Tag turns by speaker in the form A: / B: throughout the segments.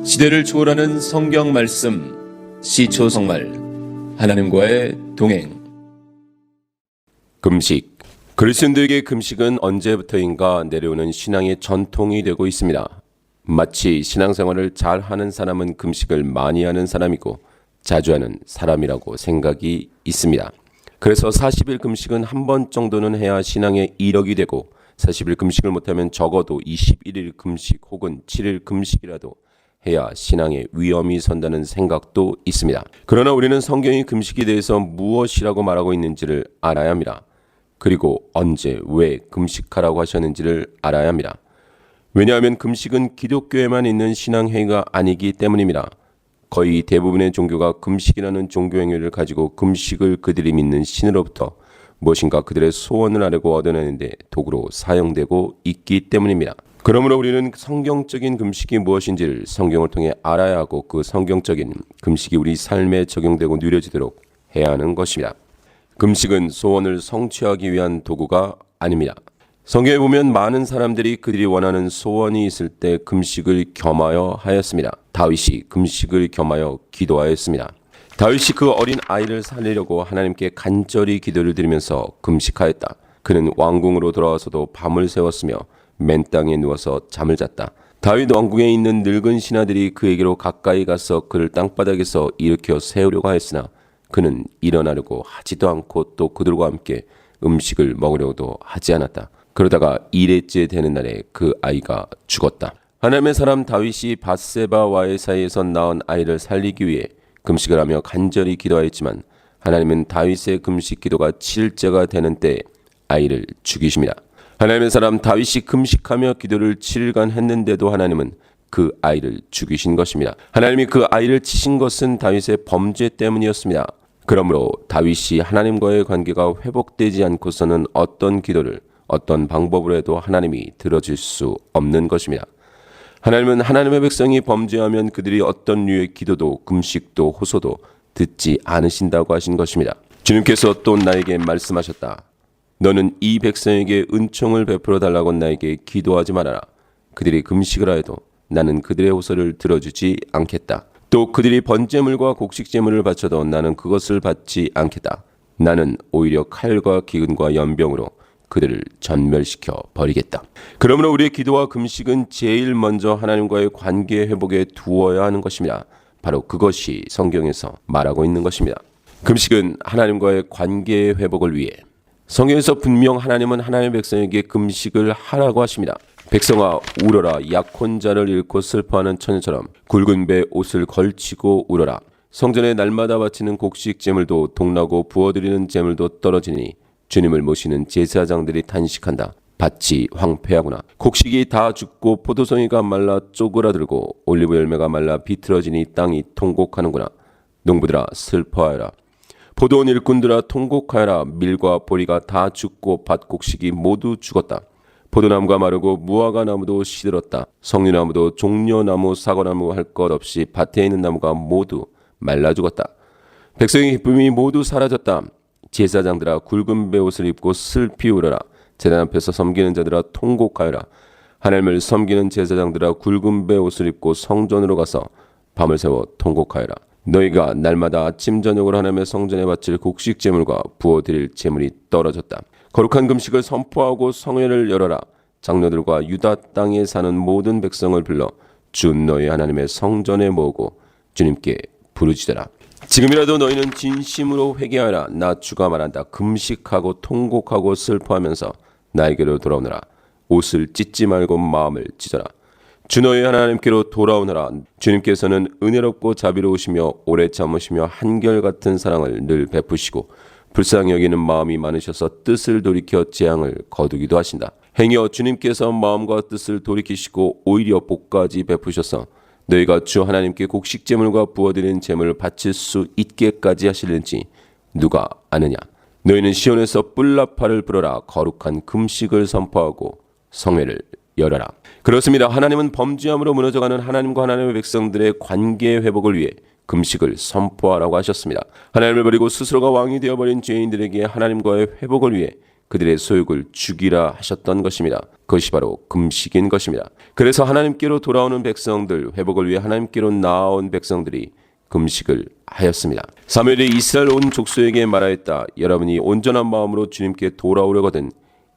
A: 시대를 초월하는 성경 말씀, 시초성말, 하나님과의 동행.
B: 금식. 그리스도인들에게 금식은 언제부터인가 내려오는 신앙의 전통이 되고 있습니다. 마치 신앙생활을 잘하는 사람은 금식을 많이 하는 사람이고 자주 하는 사람이라고 생각이 있습니다. 그래서 40일 금식은 한 번 정도는 해야 신앙의 이력이 되고 40일 금식을 못하면 적어도 21일 금식 혹은 7일 금식이라도 해야 신앙의 위험이 선다는 생각도 있습니다. 그러나 우리는 성경이 금식에 대해서 무엇이라고 말하고 있는지를 알아야 합니다. 그리고 언제, 왜 금식하라고 하셨는지를 알아야 합니다. 왜냐하면 금식은 기독교에만 있는 신앙행위가 아니기 때문입니다. 거의 대부분의 종교가 금식이라는 종교행위를 가지고 금식을 그들이 믿는 신으로부터 무엇인가 그들의 소원을 하려고 얻어내는데 도구로 사용되고 있기 때문입니다. 그러므로 우리는 성경적인 금식이 무엇인지를 성경을 통해 알아야 하고 그 성경적인 금식이 우리 삶에 적용되고 누려지도록 해야 하는 것입니다. 금식은 소원을 성취하기 위한 도구가 아닙니다. 성경에 보면 많은 사람들이 그들이 원하는 소원이 있을 때 금식을 겸하여 하였습니다. 다윗이 금식을 겸하여 기도하였습니다. 다윗이 그 어린 아이를 살리려고 하나님께 간절히 기도를 드리면서 금식하였다. 그는 왕궁으로 돌아와서도 밤을 새웠으며 맨 땅에 누워서 잠을 잤다. 다윗 왕궁에 있는 늙은 신하들이 그에게로 가까이 가서 그를 땅바닥에서 일으켜 세우려고 하였으나 그는 일어나려고 하지도 않고 또 그들과 함께 음식을 먹으려고도 하지 않았다. 그러다가 2일째 되는 날에 그 아이가 죽었다. 하나님의 사람 다윗이 밧세바와의 사이에서 낳은 아이를 살리기 위해 금식을 하며 간절히 기도하였지만 하나님은 다윗의 금식 기도가 7일째가 되는 때에 아이를 죽이십니다. 하나님의 사람 다윗이 금식하며 기도를 7일간 했는데도 하나님은 그 아이를 죽이신 것입니다. 하나님이 그 아이를 치신 것은 다윗의 범죄 때문이었습니다. 그러므로 다윗이 하나님과의 관계가 회복되지 않고서는 어떤 기도를 어떤 방법으로 해도 하나님이 들어줄 수 없는 것입니다. 하나님은 하나님의 백성이 범죄하면 그들이 어떤 류의 기도도 금식도 호소도 듣지 않으신다고 하신 것입니다. 주님께서 또 나에게 말씀하셨다. 너는 이 백성에게 은총을 베풀어 달라고 나에게 기도하지 말아라. 그들이 금식을 하여도 나는 그들의 호소를 들어주지 않겠다. 또 그들이 번제물과 곡식제물을 바쳐도 나는 그것을 받지 않겠다. 나는 오히려 칼과 기근과 연병으로 그들을 전멸시켜 버리겠다. 그러므로 우리의 기도와 금식은 제일 먼저 하나님과의 관계 회복에 두어야 하는 것입니다. 바로 그것이 성경에서 말하고 있는 것입니다. 금식은 하나님과의 관계 회복을 위해 성경에서 분명 하나님은 하나님의 백성에게 금식을 하라고 하십니다. 백성아 울어라. 약혼 자를 잃고 슬퍼하는 처녀처럼 굵은 배 옷을 걸치고 울어라. 성전에 날마다 바치는 곡식 제물도 동나고 부어드리는 제물도 떨어지니 주님을 모시는 제사장들이 탄식한다. 밭이 황폐하구나. 곡식이 다 죽고 포도송이가 말라 쪼그라들고 올리브 열매가 말라 비틀어지니 땅이 통곡하는구나. 농부들아 슬퍼하여라. 포도원 일꾼들아 통곡하여라. 밀과 보리가 다 죽고 밭 곡식이 모두 죽었다. 포도나무가 마르고 무화과 나무도 시들었다. 석류나무도 종려나무 사과나무 할 것 없이 밭에 있는 나무가 모두 말라 죽었다. 백성의 기쁨이 모두 사라졌다. 제사장들아 굵은 베옷을 입고 슬피 울어라. 제단 앞에서 섬기는 자들아 통곡하여라. 하나님을 섬기는 제사장들아 굵은 베옷을 입고 성전으로 가서 밤을 새워 통곡하여라. 너희가 날마다 아침 저녁으로 하나님의 성전에 바칠 곡식 제물과 부어드릴 제물이 떨어졌다. 거룩한 금식을 선포하고 성회를 열어라. 장로들과 유다 땅에 사는 모든 백성을 불러 주 너희 하나님의 성전에 모으고 주님께 부르짖어라. 지금이라도 너희는 진심으로 회개하라. 나 주가 말한다. 금식하고 통곡하고 슬퍼하면서 나에게로 돌아오너라. 옷을 찢지 말고 마음을 찢어라. 주 너희 하나님께로 돌아오너라. 주님께서는 은혜롭고 자비로우시며 오래 참으시며 한결같은 사랑을 늘 베푸시고 불쌍히 여기는 마음이 많으셔서 뜻을 돌이켜 재앙을 거두기도 하신다. 행여 주님께서 마음과 뜻을 돌이키시고 오히려 복까지 베푸셔서 너희가 주 하나님께 곡식 제물과 부어드린 제물을 바칠 수 있게까지 하실는지 누가 아느냐. 너희는 시온에서 뿔나팔을 불어라. 거룩한 금식을 선포하고 성회를 열어라. 그렇습니다. 하나님은 범죄함으로 무너져가는 하나님과 하나님의 백성들의 관계 회복을 위해 금식을 선포하라고 하셨습니다. 하나님을 버리고 스스로가 왕이 되어버린 죄인들에게 하나님과의 회복을 위해 그들의 소욕을 죽이라 하셨던 것입니다. 그것이 바로 금식인 것입니다. 그래서 하나님께로 돌아오는 백성들, 회복을 위해 하나님께로 나아온 백성들이 금식을 하였습니다. 사무엘이 이스라엘 온 족속에게 말하였다. 여러분이 온전한 마음으로 주님께 돌아오려거든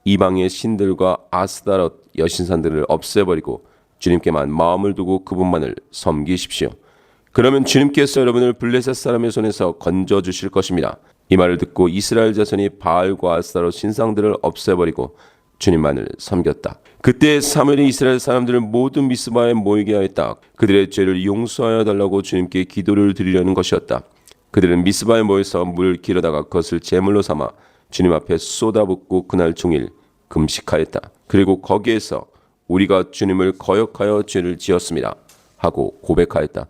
B: 이방의 신들과 아스다롯 여신산들을 없애버리고 주님께만 마음을 두고 그분만을 섬기십시오. 그러면 주님께서 여러분을 블레셋 사람의 손에서 건져주실 것입니다. 이 말을 듣고 이스라엘 자손이 바알과 아스타롯 신상들을 없애버리고 주님만을 섬겼다. 그때 사무엘이 이스라엘 사람들을 모두 미스바에 모이게 하였다. 그들의 죄를 용서하여 달라고 주님께 기도를 드리려는 것이었다. 그들은 미스바에 모여서 물을 길어다가 그것을 제물로 삼아 주님 앞에 쏟아붓고 그날 종일 금식하였다. 그리고 거기에서 우리가 주님을 거역하여 죄를 지었습니다 하고 고백하였다.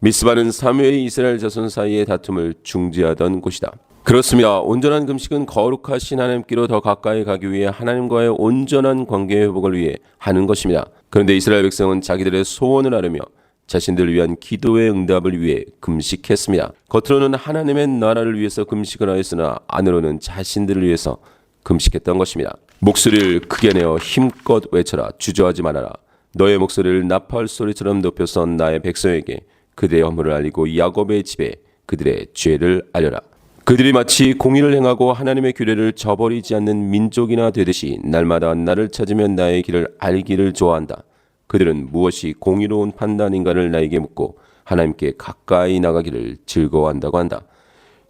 B: 미스바는 사무엘이 이스라엘 자손 사이의 다툼을 중지하던 곳이다. 그렇습니다. 온전한 금식은 거룩하신 하나님께로 더 가까이 가기 위해 하나님과의 온전한 관계 회복을 위해 하는 것입니다. 그런데 이스라엘 백성은 자기들의 소원을 아뢰며 자신들을 위한 기도의 응답을 위해 금식했습니다. 겉으로는 하나님의 나라를 위해서 금식을 하였으나 안으로는 자신들을 위해서 금식했던 것입니다. 목소리를 크게 내어 힘껏 외쳐라. 주저하지 말아라. 너의 목소리를 나팔 소리처럼 높여서 나의 백성에게 그들의 허물을 알리고 야곱의 집에 그들의 죄를 알려라. 그들이 마치 공의를 행하고 하나님의 규례를 저버리지 않는 민족이나 되듯이 날마다 나를 찾으면 나의 길을 알기를 좋아한다. 그들은 무엇이 공의로운 판단인가를 나에게 묻고 하나님께 가까이 나가기를 즐거워한다고 한다.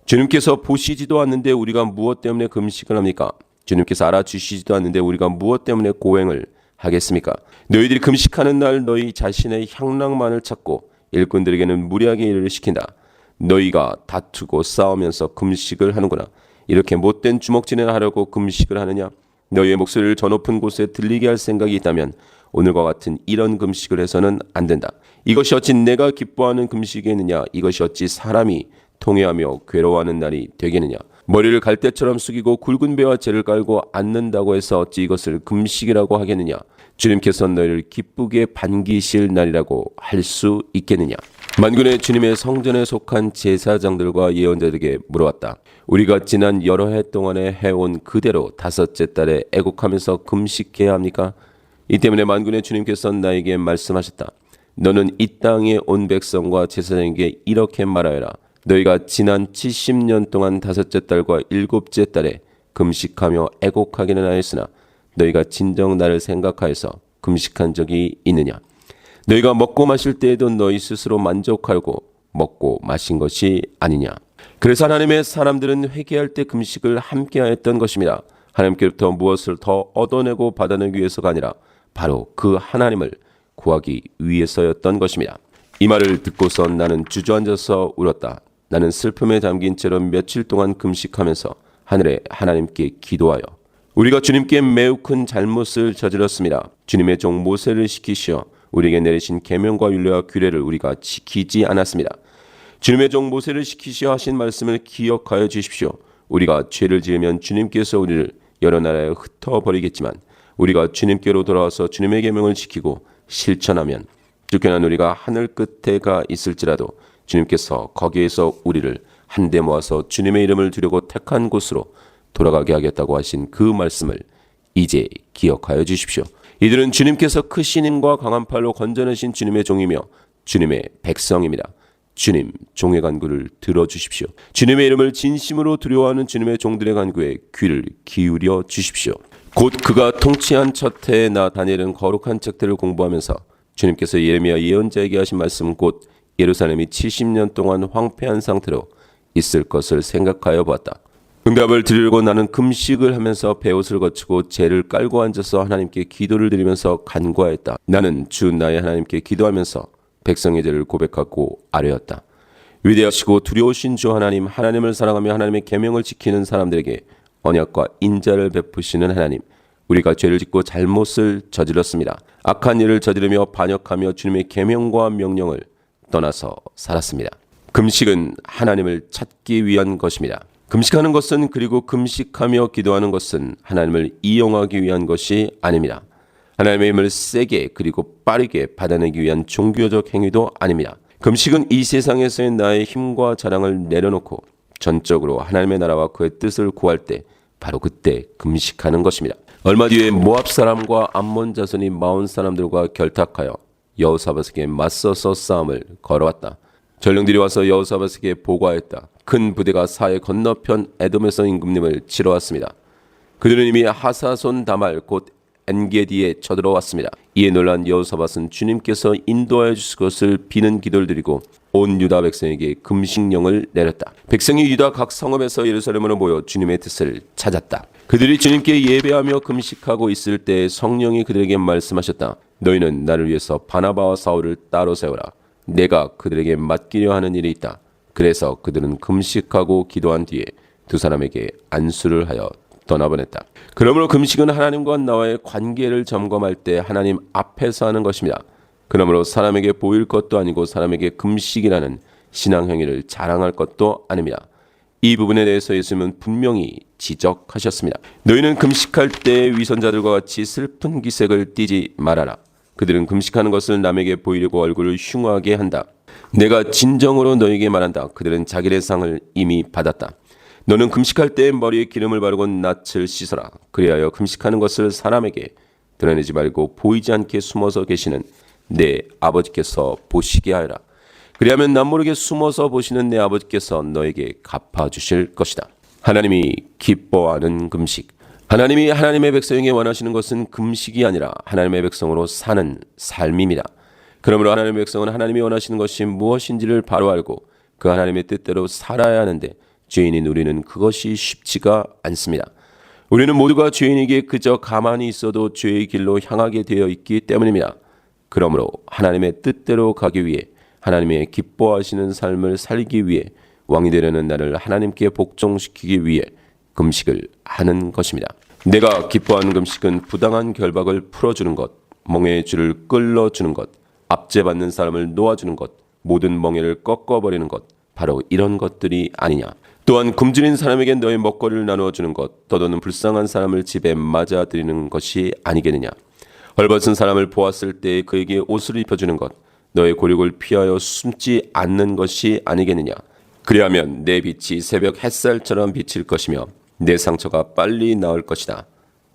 B: 주님께서 보시지도 않는데 우리가 무엇 때문에 금식을 합니까? 주님께서 알아주시지도 않는데 우리가 무엇 때문에 고행을 하겠습니까? 너희들이 금식하는 날 너희 자신의 향락만을 찾고 일꾼들에게는 무리하게 일을 시킨다. 너희가 다투고 싸우면서 금식을 하는구나. 이렇게 못된 주먹질을 하려고 금식을 하느냐? 너희의 목소리를 저 높은 곳에 들리게 할 생각이 있다면 오늘과 같은 이런 금식을 해서는 안 된다. 이것이 어찌 내가 기뻐하는 금식이겠느냐? 이것이 어찌 사람이 통회하며 괴로워하는 날이 되겠느냐? 머리를 갈대처럼 숙이고 굵은 배와 재를 깔고 앉는다고 해서 어찌 이것을 금식이라고 하겠느냐? 주님께서는 너희를 기쁘게 반기실 날이라고 할 수 있겠느냐? 만군의 주님의 성전에 속한 제사장들과 예언자들에게 물어왔다. 우리가 지난 여러 해 동안에 해온 그대로 다섯째 달에 애곡하면서 금식해야 합니까? 이 때문에 만군의 주님께서는 나에게 말씀하셨다. 너는 이 땅에 온 백성과 제사장에게 이렇게 말하여라. 너희가 지난 70년 동안 다섯째 달과 일곱째 달에 금식하며 애곡하기는 하였으나 너희가 진정 나를 생각하여서 금식한 적이 있느냐? 너희가 먹고 마실 때에도 너희 스스로 만족하고 먹고 마신 것이 아니냐? 그래서 하나님의 사람들은 회개할 때 금식을 함께 하였던 것입니다. 하나님께로부터 무엇을 더 얻어내고 받아내기 위해서가 아니라 바로 그 하나님을 구하기 위해서였던 것입니다. 이 말을 듣고서 나는 주저앉아서 울었다. 나는 슬픔에 담긴 채로 며칠 동안 금식하면서 하늘에 하나님께 기도하여 우리가 주님께 매우 큰 잘못을 저질렀습니다. 주님의 종 모세를 시키시어 우리에게 내리신 계명과 율례와 규례를 우리가 지키지 않았습니다. 주님의 종 모세를 시키시어 하신 말씀을 기억하여 주십시오. 우리가 죄를 지으면 주님께서 우리를 여러 나라에 흩어버리겠지만 우리가 주님께로 돌아와서 주님의 계명을 지키고 실천하면 쫓겨난 우리가 하늘 끝에 가 있을지라도 주님께서 거기에서 우리를 한데 모아서 주님의 이름을 두려고 택한 곳으로 돌아가게 하겠다고 하신 그 말씀을 이제 기억하여 주십시오. 이들은 주님께서 크신 힘과 강한 팔로 건져내신 주님의 종이며 주님의 백성입니다. 주님 종의 간구를 들어주십시오. 주님의 이름을 진심으로 두려워하는 주님의 종들의 간구에 귀를 기울여 주십시오. 곧 그가 통치한 첫 해에 나 다니엘은 거룩한 책들을 공부하면서 주님께서 예레미야 예언자에게 하신 말씀 곧 예루살렘이 70년 동안 황폐한 상태로 있을 것을 생각하여 보았다. 응답을 드리려고 나는 금식을 하면서 베옷을 거치고 재를 깔고 앉아서 하나님께 기도를 드리면서 간구하였다. 나는 주 나의 하나님께 기도하면서 백성의 죄를 고백하고 아뢰었다. 위대하시고 두려우신 주 하나님, 하나님을 사랑하며 하나님의 계명을 지키는 사람들에게 언약과 인자를 베푸시는 하나님, 우리가 죄를 짓고 잘못을 저질렀습니다. 악한 일을 저지르며 반역하며 주님의 계명과 명령을 떠나서 살았습니다. 금식은 하나님을 찾기 위한 것입니다. 금식하는 것은 그리고 금식하며 기도하는 것은 하나님을 이용하기 위한 것이 아닙니다. 하나님의 힘을 세게 그리고 빠르게 받아내기 위한 종교적 행위도 아닙니다. 금식은 이 세상에서의 나의 힘과 자랑을 내려놓고 전적으로 하나님의 나라와 그의 뜻을 구할 때 바로 그때 금식하는 것입니다. 얼마 뒤에 모압 사람과 암몬 자손이 마온 사람들과 결탁하여 여호사밧에게 맞서서 싸움을 걸어왔다. 전령들이 와서 여호사밧에게 보고하였다. 큰 부대가 사해 건너편 에돔에서 임금님을 치러 왔습니다. 그들은 이미 하사손 다말 곧 엔게디에 쳐들어왔습니다. 이에 놀란 여호사밧은 주님께서 인도하여 주실 것을 비는 기도를 드리고 온 유다 백성에게 금식령을 내렸다. 백성이 유다 각 성읍에서 예루살렘으로 모여 주님의 뜻을 찾았다. 그들이 주님께 예배하며 금식하고 있을 때 성령이 그들에게 말씀하셨다. 너희는 나를 위해서 바나바와 사울을 따로 세우라. 내가 그들에게 맡기려 하는 일이 있다. 그래서 그들은 금식하고 기도한 뒤에 두 사람에게 안수를 하여 떠나보냈다. 그러므로 금식은 하나님과 나와의 관계를 점검할 때 하나님 앞에서 하는 것입니다. 그러므로 사람에게 보일 것도 아니고 사람에게 금식이라는 신앙 행위를 자랑할 것도 아닙니다. 이 부분에 대해서 예수님은 분명히 지적하셨습니다. 너희는 금식할 때 위선자들과 같이 슬픈 기색을 띠지 말아라. 그들은 금식하는 것을 남에게 보이려고 얼굴을 흉하게 한다. 내가 진정으로 너희에게 말한다. 그들은 자기의 상을 이미 받았다. 너는 금식할 때 머리에 기름을 바르고 낯을 씻어라. 그리하여 금식하는 것을 사람에게 드러내지 말고 보이지 않게 숨어서 계시는 내 아버지께서 보시게 하여라. 그리하면 남모르게 숨어서 보시는 내 아버지께서 너에게 갚아주실 것이다. 하나님이 기뻐하는 금식. 하나님이 하나님의 백성에게 원하시는 것은 금식이 아니라 하나님의 백성으로 사는 삶입니다. 그러므로 하나님의 백성은 하나님이 원하시는 것이 무엇인지를 바로 알고 그 하나님의 뜻대로 살아야 하는데 죄인인 우리는 그것이 쉽지가 않습니다. 우리는 모두가 죄인에게 그저 가만히 있어도 죄의 길로 향하게 되어 있기 때문입니다. 그러므로 하나님의 뜻대로 가기 위해 하나님의 기뻐하시는 삶을 살기 위해 왕이 되려는 나를 하나님께 복종시키기 위해 금식을 하는 것입니다. 내가 기뻐하는 금식은 부당한 결박을 풀어주는 것, 멍에의 줄을 끌어주는 것, 압제받는 사람을 놓아주는 것, 모든 멍에를 꺾어버리는 것, 바로 이런 것들이 아니냐. 또한 굶주린 사람에게 너의 먹거리를 나누어주는 것, 떠도는 불쌍한 사람을 집에 맞아들이는 것이 아니겠느냐. 헐벗은 사람을 보았을 때 그에게 옷을 입혀주는 것, 너의 고륙을 피하여 숨지 않는 것이 아니겠느냐. 그리하면 내 빛이 새벽 햇살처럼 비칠 것이며 내 상처가 빨리 나을 것이다.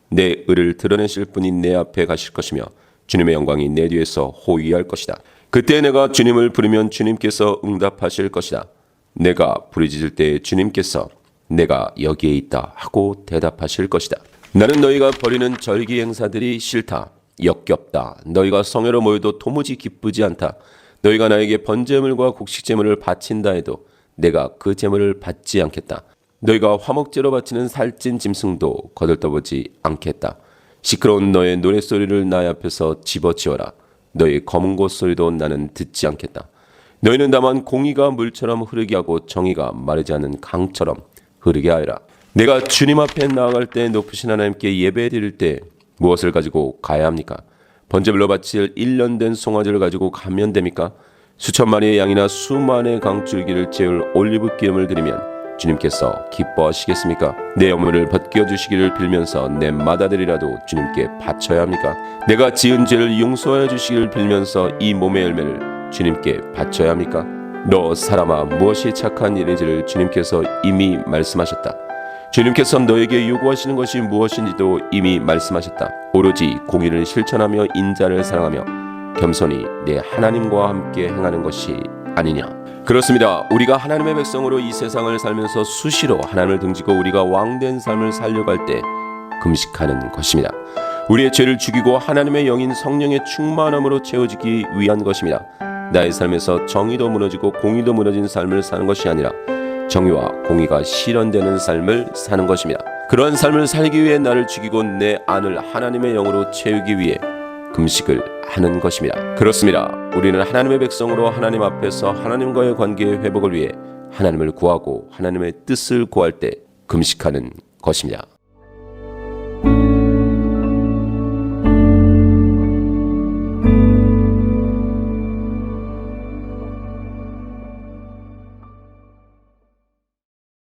B: 내 의를 드러내실 분이 내 앞에 가실 것이며 주님의 영광이 내 뒤에서 호위할 것이다. 그때 내가 주님을 부르면 주님께서 응답하실 것이다. 내가 부르짖을 때 주님께서 내가 여기에 있다 하고 대답하실 것이다. 나는 너희가 벌이는 절기 행사들이 싫다. 역겹다. 너희가 성회로 모여도 도무지 기쁘지 않다. 너희가 나에게 번제물과 곡식제물을 바친다 해도 내가 그 제물을 받지 않겠다. 너희가 화목제로 바치는 살찐 짐승도 거들떠보지 않겠다. 시끄러운 너의 노랫소리를 나의 앞에서 집어치워라. 너희 검은 곳 소리도 나는 듣지 않겠다. 너희는 다만 공의가 물처럼 흐르게 하고 정의가 마르지 않는 강처럼 흐르게 하여라. 내가 주님 앞에 나아갈 때 높으신 하나님께 예배 드릴 때 무엇을 가지고 가야 합니까? 번제물로 바칠 1년 된 송아지를 가지고 가면 됩니까? 수천 마리의 양이나 수만의 강줄기를 채울 올리브 기름을 드리면 주님께서 기뻐하시겠습니까? 내 허물을 벗겨 주시기를 빌면서 내 맏아들이라도 주님께 바쳐야 합니까? 내가 지은 죄를 용서하여 주시기를 빌면서 이 몸의 열매를 주님께 바쳐야 합니까? 너 사람아, 무엇이 착한 일인지를 주님께서 이미 말씀하셨다. 주님께서 너에게 요구하시는 것이 무엇인지도 이미 말씀하셨다. 오로지 공의를 실천하며 인자를 사랑하며 겸손히 내 하나님과 함께 행하는 것이 아니냐. 그렇습니다. 우리가 하나님의 백성으로 이 세상을 살면서 수시로 하나님을 등지고 우리가 왕된 삶을 살려고 할 때 금식하는 것입니다. 우리의 죄를 죽이고 하나님의 영인 성령의 충만함으로 채워지기 위한 것입니다. 나의 삶에서 정의도 무너지고 공의도 무너진 삶을 사는 것이 아니라 정의와 공의가 실현되는 삶을 사는 것입니다. 그러한 삶을 살기 위해 나를 죽이고 내 안을 하나님의 영으로 채우기 위해 금식을 하는 것입니다. 그렇습니다. 우리는 하나님의 백성으로 하나님 앞에서 하나님과의 관계의 회복을 위해 하나님을 구하고 하나님의 뜻을 구할 때 금식하는 것입니다.